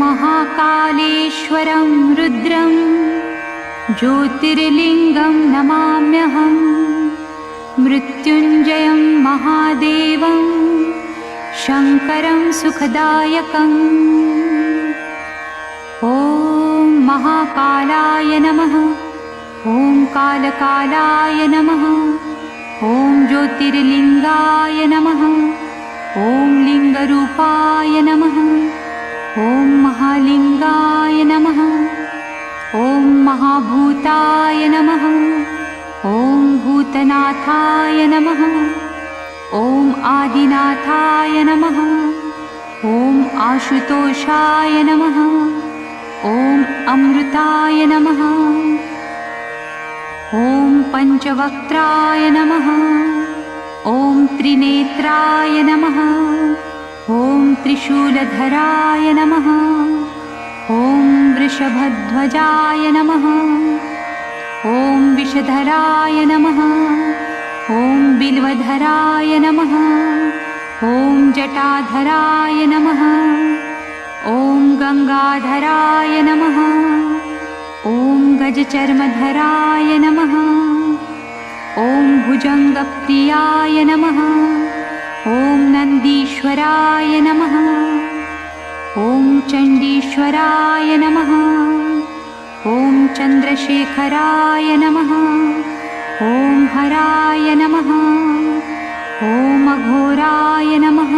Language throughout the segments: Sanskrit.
महाकालेश्वरं रुद्रं ज्योतिर्लिङ्गं नमाम्यहं। मृत्युञ्जयं महादेवं शङ्करं सुखदायकम्। ॐ महाकालाय नमः। ॐ कालकालाय नमः। ॐ ज्योतिर्लिङ्गाय नमः। ॐ लिङ्गरूपाय नमः। ॐ महालिङ्गाय नमः। ॐ महाभूताय नमः। ॐ भूतनाथाय नमः। ॐ आदिनाथाय नमः। ॐ आशुतोषाय नमः। ॐ अमृताय नमः। ॐ पञ्चवक्त्राय नमः। ॐ त्रिनेत्राय नमः। ॐ त्रिशूलधराय नमः। ॐ वृषभध्वजाय नमः। ॐ विषधराय नमः। ॐ बिल्वधराय नमः। ॐ जटाधराय नमः। ॐ गङ्गाधराय नमः। ॐ गजचर्मधराय नमः। ॐ भुजङ्गप्रियाय नमः। ॐ नन्दीश्वराय नमः। ॐ चण्डीश्वराय नमः। ॐ चन्द्रशेखराय नमः। ॐ हराय नमः। ॐ अघोराय नमः।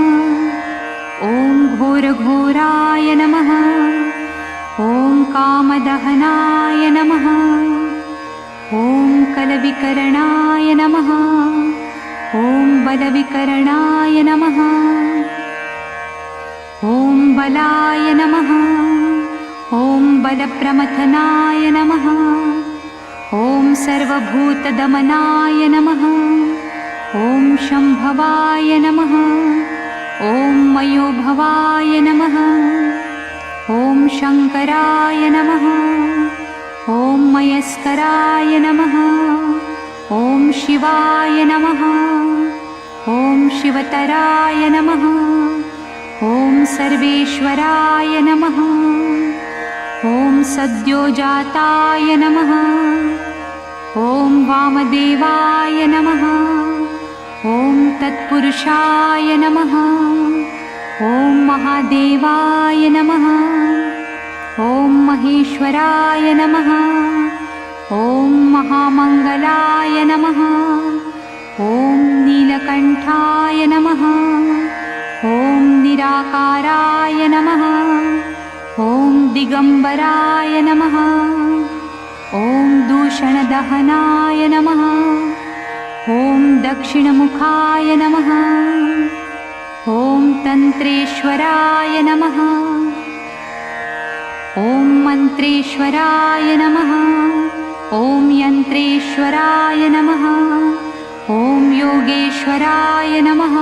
ॐ घोरघोराय नमः। ॐ कामदहनाय नमः। ॐ कलविकरणाय नमः। ॐ बलविकरणाय नमः। ॐ बलाय नमः। ॐ बलप्रमथनाय नमः। ॐ सर्वभूतदमनाय नमः। ॐ शम्भवाय नमः। ॐ मयोभवाय नमः। ॐ शङ्कराय नमः। ॐ मयस्कराय नमः। ॐ शिवाय नमः। ॐ शिवतराय नमः। ॐ सर्वेश्वराय नमः। ॐ सद्योजाताय नमः। ॐ वामदेवाय नमः। ॐ तत्पुरुषाय नमः। ॐ महादेवाय नमः। ॐ महेश्वराय नमः। ॐ महामङ्गलाय नमः। ॐ नीलकण्ठाय नमः। ॐ निराकाराय नमः। ॐ दिगम्बराय नमः। ॐ दूषणदहनाय नमः। ॐ दक्षिणमुखाय नमः। ॐ तन्त्रेश्वराय नमः। ॐ मन्त्रेश्वराय नमः। ॐ यन्त्रेश्वराय नमः। ॐ योगेश्वराय नमः।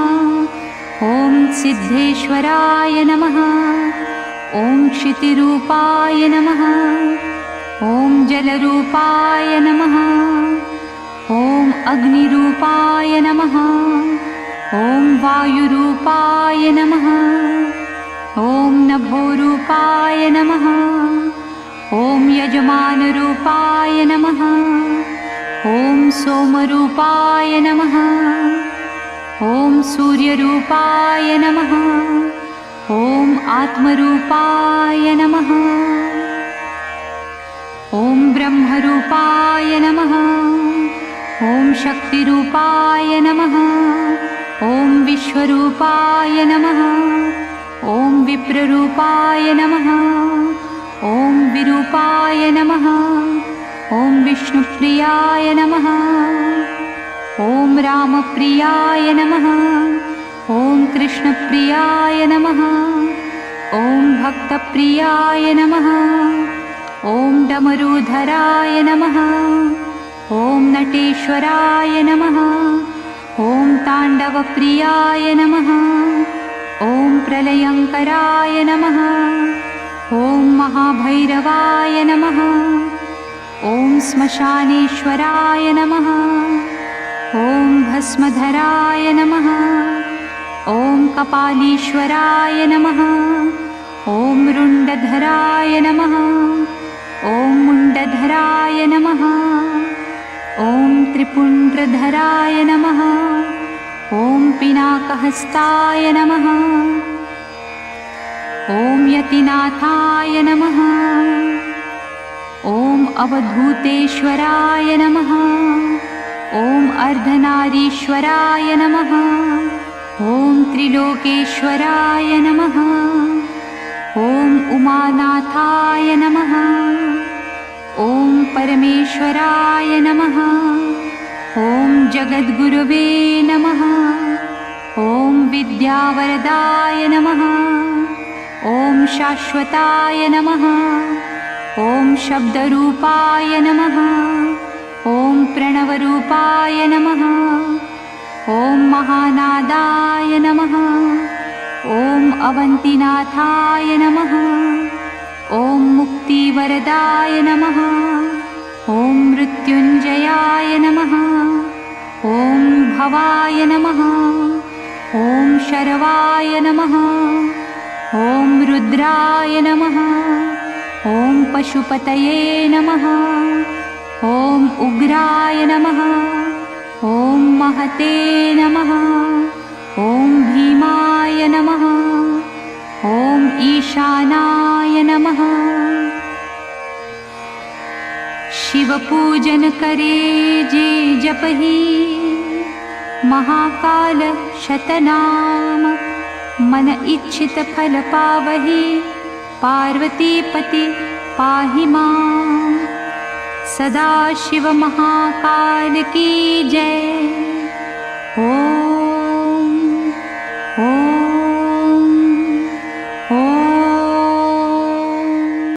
ॐ सिद्धेश्वराय नमः। ॐ क्षितिरूपाय नमः। ॐ जलरूपाय नमः। ॐ अग्निरूपाय नमः। ॐ वायुरूपाय नमः। ॐ नभोरूपाय नमः। ॐ यजमानरूपाय नमः। ॐ सोमरूपाय नमः। ॐ सूर्यरूपाय नमः। ॐ आत्मरूपाय नमः। ॐ ब्रह्मरूपाय नमः। ॐ शक्तिरूपाय नमः। ॐ विश्वरूपाय नमः। ॐ विप्ररूपाय नमः। ॐ विरूपाय नमः। ॐ विष्णुप्रियाय नमः। ॐ रामप्रियाय नमः। ॐ कृष्णप्रियाय नमः। ॐ भक्तप्रियाय नमः। ॐ डमरूधराय नमः। ॐ नटेश्वराय नमः। ॐ ताण्डवप्रियाय नमः। ॐ प्रलयङ्कराय नमः। ॐ महाभैरवाय नमः। ॐ श्मशानेश्वराय नमः। ॐ भस्मधराय नमः। ॐ कपालीश्वराय नमः। ॐ रुण्डधराय नमः। ॐ मुण्डधराय नमः। ॐ त्रिपुण्ड्रधराय नमः। ॐ पिनाकहस्ताय नमः। ॐ यतिनाथाय नमः। ॐ अवधूतेश्वराय नमः। ॐ अर्धनारीश्वराय नमः। ॐ त्रिलोकेश्वराय नमः। ॐ उमानाथाय नमः। ॐ परमेश्वराय नमः। ॐ जगद्गुरवे नमः। ॐ विद्यावरदाय नमः। ॐ शाश्वताय नमः। ॐ शब्दरूपाय नमः। ॐ प्रणवरूपाय नमः। ॐ महानादाय नमः। ॐ अवन्तिनाथाय नमः। ॐ मुक्तिवरदाय नमः। ॐ मृत्युञ्जयाय नमः। ॐ भवाय नमः। ॐ शरवाय नमः। ॐ रुद्राय नमः। ॐ पशुपतये नमः। ॐ उग्राय नमः। ॐ महते नमः। ॐ भीमाय नमः। ॐ ईशानाय नमः। शिवपूजन करे जे जपहि, महाकाल शतनाम। मन इच्छित फल पावहि, पार्वतीपति पाहि मां। सदा शिव महाकाल की जय।